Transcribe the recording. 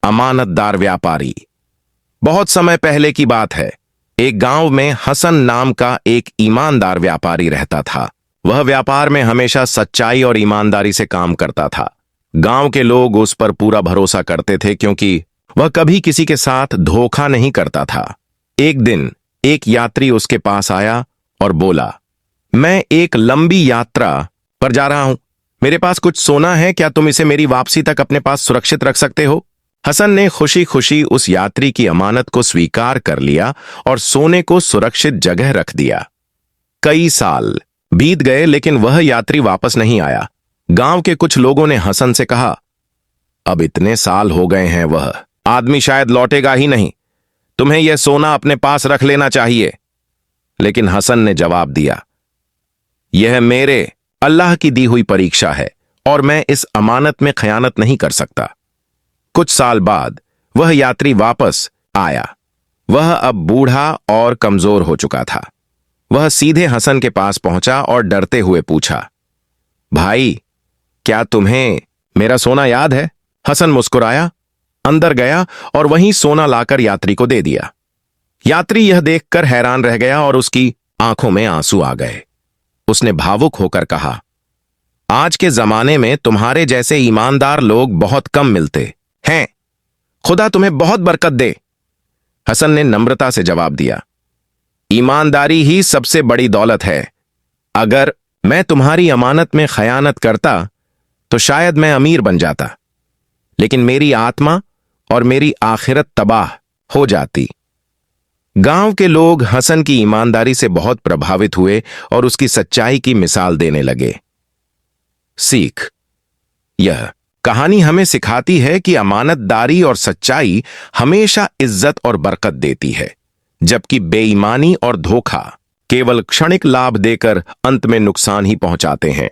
अमानतदार व्यापारी। बहुत समय पहले की बात है। एक गांव में हसन नाम का एक ईमानदार व्यापारी रहता था। वह व्यापार में हमेशा सच्चाई और ईमानदारी से काम करता था। गांव के लोग उस पर पूरा भरोसा करते थे क्योंकि वह कभी किसी के साथ धोखा नहीं करता था। एक दिन एक यात्री उसके पास आया और बोला, मैं एक लंबी यात्रा पर जा रहा हूं। मेरे पास कुछ सोना है, क्या तुम इसे मेरी वापसी तक अपने पास सुरक्षित रख सकते हो? हसन ने खुशी खुशी उस यात्री की अमानत को स्वीकार कर लिया और सोने को सुरक्षित जगह रख दिया। कई साल बीत गए लेकिन वह यात्री वापस नहीं आया। गांव के कुछ लोगों ने हसन से कहा, अब इतने साल हो गए हैं, वह आदमी शायद लौटेगा ही नहीं। तुम्हें यह सोना अपने पास रख लेना चाहिए। लेकिन हसन ने जवाब दिया, यह मेरे अल्लाह की दी हुई परीक्षा है और मैं इस अमानत में खयानत नहीं कर सकता। कुछ साल बाद वह यात्री वापस आया। वह अब बूढ़ा और कमजोर हो चुका था। वह सीधे हसन के पास पहुंचा और डरते हुए पूछा, भाई, क्या तुम्हें मेरा सोना याद है? हसन मुस्कुराया, अंदर गया और वहीं सोना लाकर यात्री को दे दिया। यात्री यह देखकर हैरान रह गया और उसकी आंखों में आंसू आ गए। उसने भावुक होकर कहा, आज के जमाने में तुम्हारे जैसे ईमानदार लोग बहुत कम मिलते हैं। खुदा तुम्हें बहुत बरकत दे। हसन ने नम्रता से जवाब दिया, ईमानदारी ही सबसे बड़ी दौलत है। अगर मैं तुम्हारी अमानत में खयानत करता तो शायद मैं अमीर बन जाता, लेकिन मेरी आत्मा और मेरी आखिरत तबाह हो जाती। गांव के लोग हसन की ईमानदारी से बहुत प्रभावित हुए और उसकी सच्चाई की मिसाल देने लगे। सीख, यह कहानी हमें सिखाती है कि अमानतदारी और सच्चाई हमेशा इज्जत और बरकत देती है, जबकि बेईमानी और धोखा केवल क्षणिक लाभ देकर अंत में नुकसान ही पहुंचाते हैं।